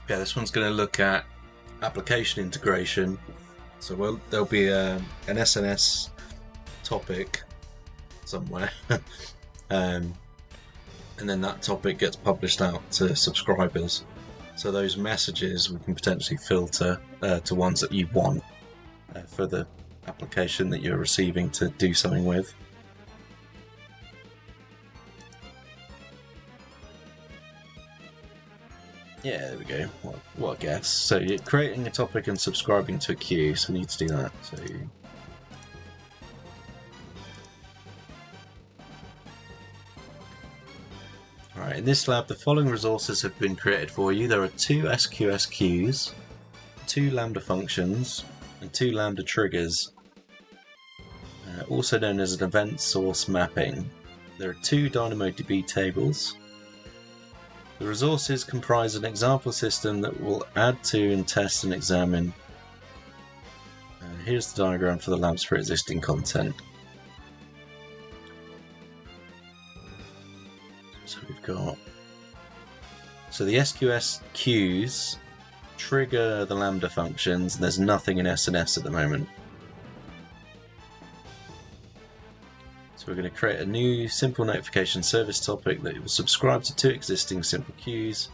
Yeah, this one's going to look at application integration. So there'll be an SNS topic somewhere, and then that topic gets published out to subscribers. So those messages we can potentially filter to ones that you want for the application that you're receiving to do something with. Yeah, there we go. What a guess. So you're creating a topic and subscribing to a queue, so we need to do that. So alright, in this lab the following resources have been created for you. There are 2 SQS queues, 2 Lambda functions, and 2 Lambda triggers, also known as an event source mapping. There are 2 DynamoDB tables. The resources comprise an example system that will add to and test and examine. Here's the diagram for the labs for existing content. So we've got... So the SQS queues trigger the Lambda functions, and there's nothing in SNS at the moment. So we're going to create a new simple notification service topic that will subscribe to 2 existing simple queues.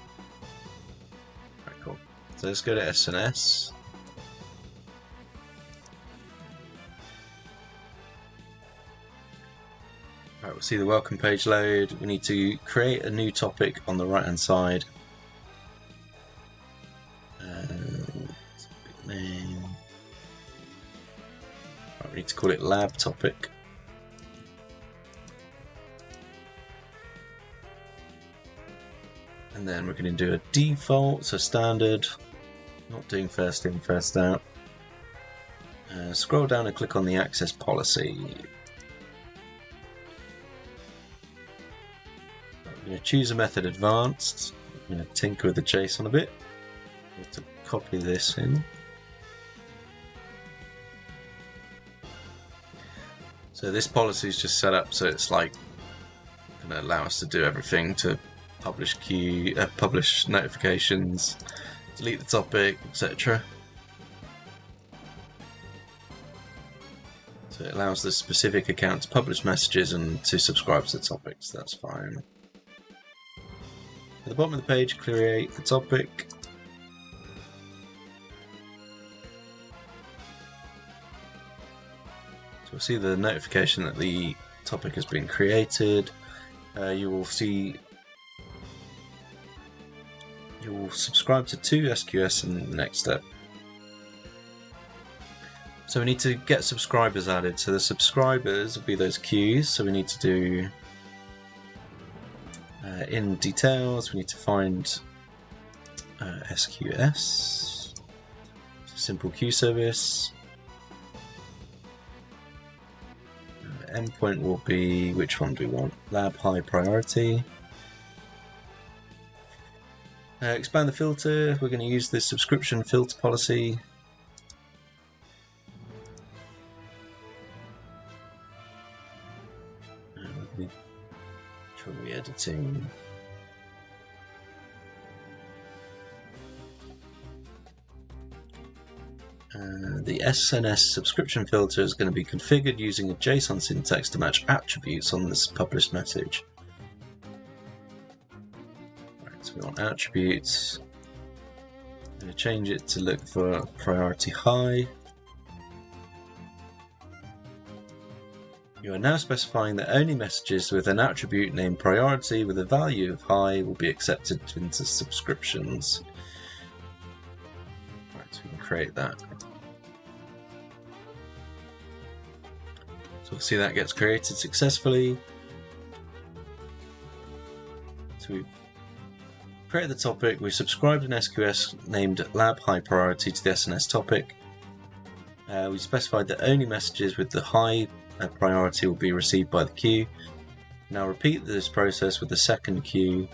Right, cool. So let's go to SNS. Right, we'll see the welcome page load. We need to create a new topic on the right hand side. Name. Right, we need to call it lab topic. And then we're going to do a default, so standard, not doing first in, first out. Scroll down and click on the access policy. I'm going to choose a method advanced. I'm going to tinker with the JSON a bit. I have to copy this in. So this policy is just set up so it's like going to allow us to do everything to publish notifications, delete the topic, etc. So it allows the specific account to publish messages and to subscribe to the topics. That's fine. At the bottom of the page, create the topic. So we'll see the notification that the topic has been created. You will see. You will subscribe to 2 SQS in the next step. So we need to get subscribers added. So the subscribers will be those queues. So we need to do in details. We need to find SQS, simple queue service. Endpoint will be, which one do we want? Lab high priority. Expand the filter. We're going to use the subscription filter policy. Which one are we editing? The SNS subscription filter is going to be configured using a JSON syntax to match attributes on this published message. So we want attributes. I'm going to change it to look for priority high. You are now specifying that only messages with an attribute named priority with a value of high will be accepted into subscriptions. Right, so we can create that. So we'll see that gets created successfully. So we've created the topic, we've subscribed an SQS named Lab High Priority to the SNS topic. We specified that only messages with the high priority will be received by the queue. Now repeat this process with the second queue.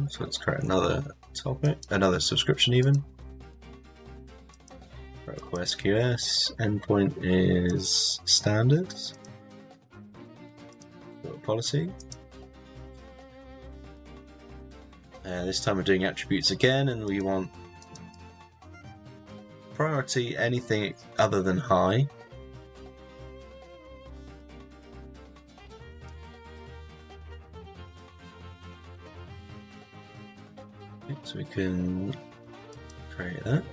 So let's create another topic, another subscription even. Protocol SQS, endpoint is standards. Policy. This time we're doing attributes again, and we want priority anything other than high. So we can create that.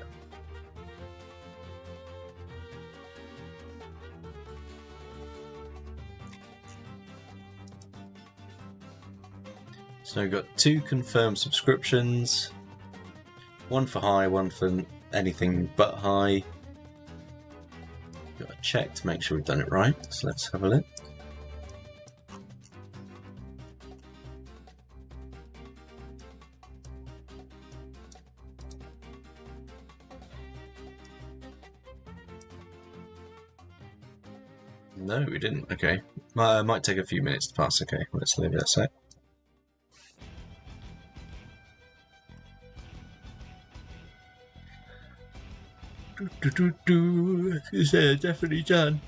So we've got 2 confirmed subscriptions, 1 for high, 1 for anything but high. Got to check to make sure we've done it right, so let's have a look. No, we didn't. Okay. Might take a few minutes to pass. Okay, let's leave it a sec. Is definitely done.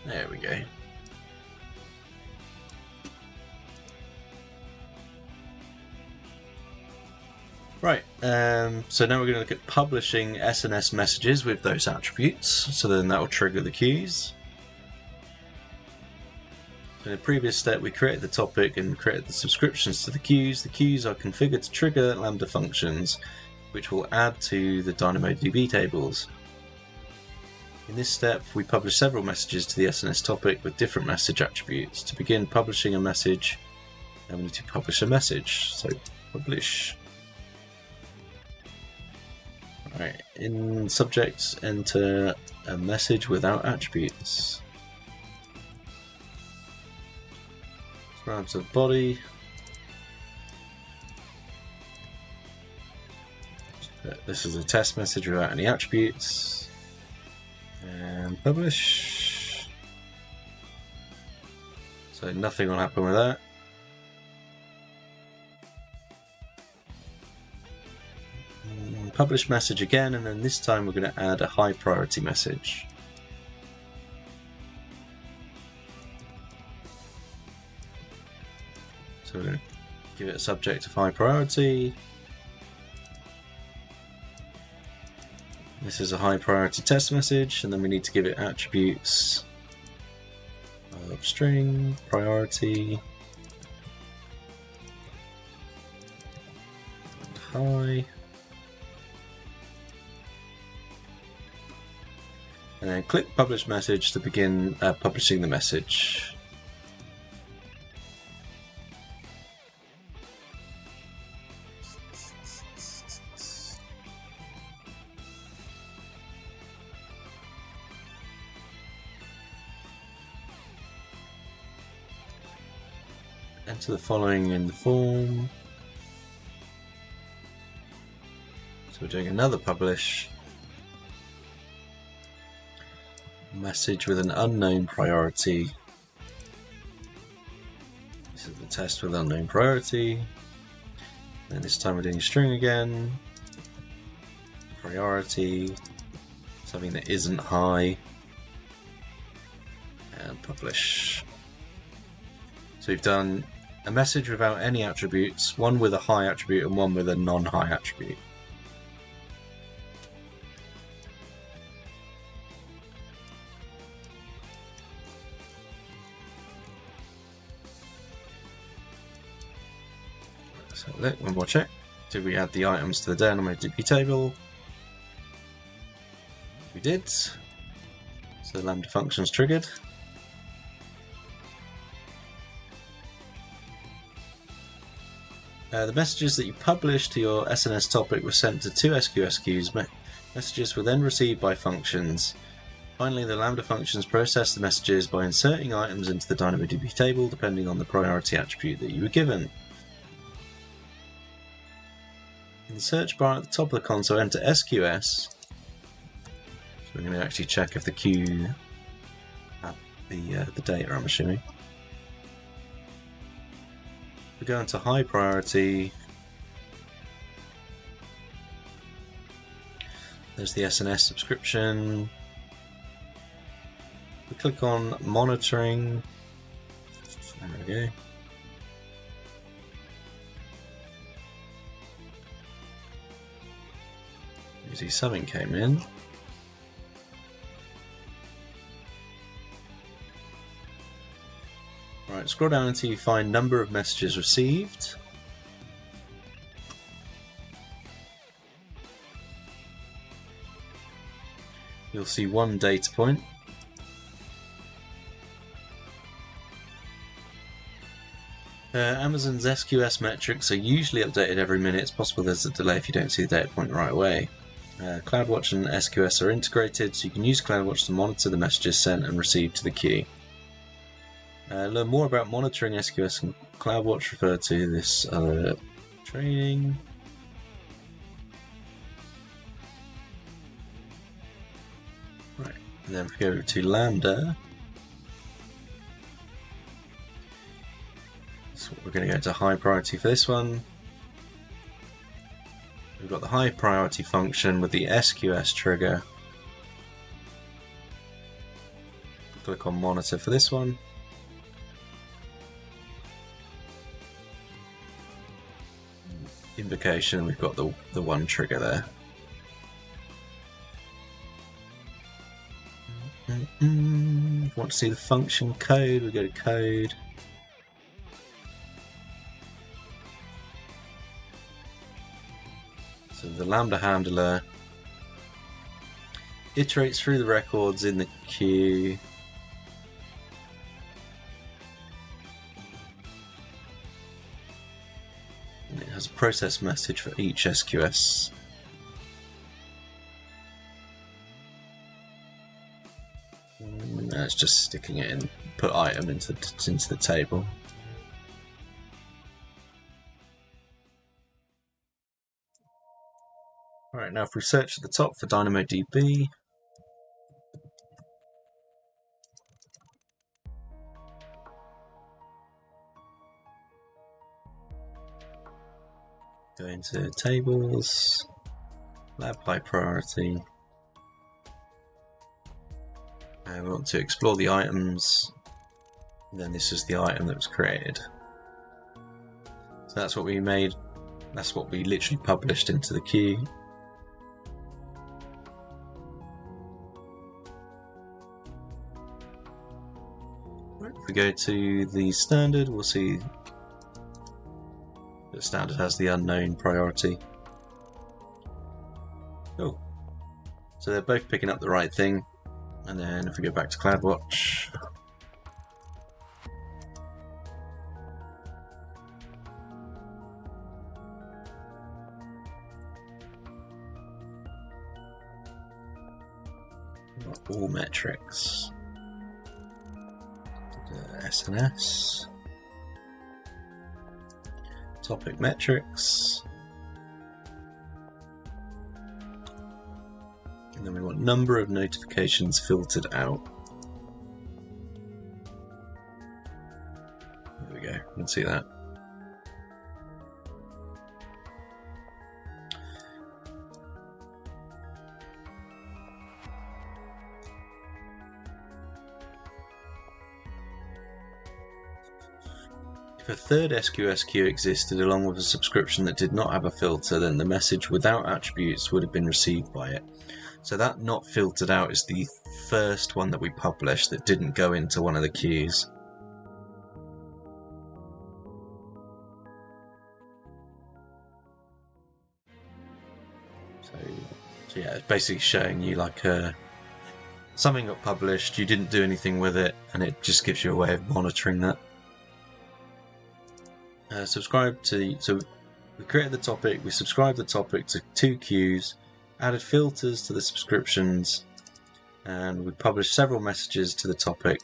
There we go. Right, so now we're going to look at publishing SNS messages with those attributes, so then that will trigger the queues. In the previous step we created the topic and created the subscriptions to the queues. The queues are configured to trigger Lambda functions, which will add to the DynamoDB tables. In this step we publish several messages to the SNS topic with different message attributes. To begin publishing a message, we need to publish a message, so publish. Right, in subject, enter a message without attributes. Round to the body. This is a test message without any attributes. And publish. So nothing will happen with that. Publish message again, and then this time we're going to add a high priority message. So we're going to give it a subject of high priority. This is a high priority test message, and then we need to give it attributes of string, priority, high. And then click publish message to begin publishing the message. Enter the following in the form. So we're doing another publish. Message with an unknown priority. This is the test with unknown priority. And this time we're doing string again. Priority. Something that isn't high. And publish. So we've done a message without any attributes, one with a high attribute and one with a non-high attribute. So look, one more check. Did we add the items to the DynamoDB table? We did. So the Lambda function's triggered. The messages that you published to your SNS topic were sent to 2 SQS queues. Messages were then received by functions. Finally, the Lambda functions process the messages by inserting items into the DynamoDB table depending on the priority attribute that you were given. In the search bar at the top of the console, enter SQS. So we're going to actually check if the queue had the data, I'm assuming. We go into high priority. There's the SNS subscription. We click on monitoring. There we go. You see something came in. Right, scroll down until you find number of messages received. You'll see one data point. Amazon's SQS metrics are usually updated every minute. It's possible there's a delay if you don't see the data point right away. CloudWatch and SQS are integrated, so you can use CloudWatch to monitor the messages sent and received to the queue. Learn more about monitoring SQS and CloudWatch. Refer to this training. Right, and then if we go to Lambda, so we're going to go to high priority for this one. We've got the high priority function with the SQS trigger. Click on monitor for this one. Invocation, we've got the one trigger there. If you want to see the function code, we go to code. So the Lambda handler iterates through the records in the queue. And it has a process message for each SQS. It's just sticking it in, put item into the table. Alright, now if we search at the top for DynamoDB, go into tables, lab high priority, and we want to explore the items, and then this is the item that was created. So that's what we made, that's what we literally published into the queue. If we go to the standard, we'll see that standard has the unknown priority. Cool. So they're both picking up the right thing. And then if we go back to CloudWatch, all metrics. SNS, topic metrics, and then we want number of notifications filtered out. There we go, you can see that. If a third SQS queue existed along with a subscription that did not have a filter, then the message without attributes would have been received by it. So that not filtered out is the first one that we published that didn't go into one of the queues. So yeah, it's basically showing you like something got published, you didn't do anything with it, and it just gives you a way of monitoring that. Subscribe to, so we created the topic, we subscribed the topic to 2 queues, added filters to the subscriptions, and we published several messages to the topic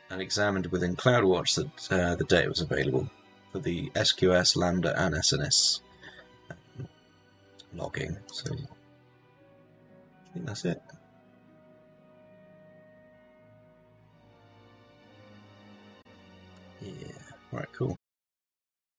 and examined within CloudWatch that the data was available for the SQS, Lambda and SNS logging. So I think that's it. Yeah, right, cool.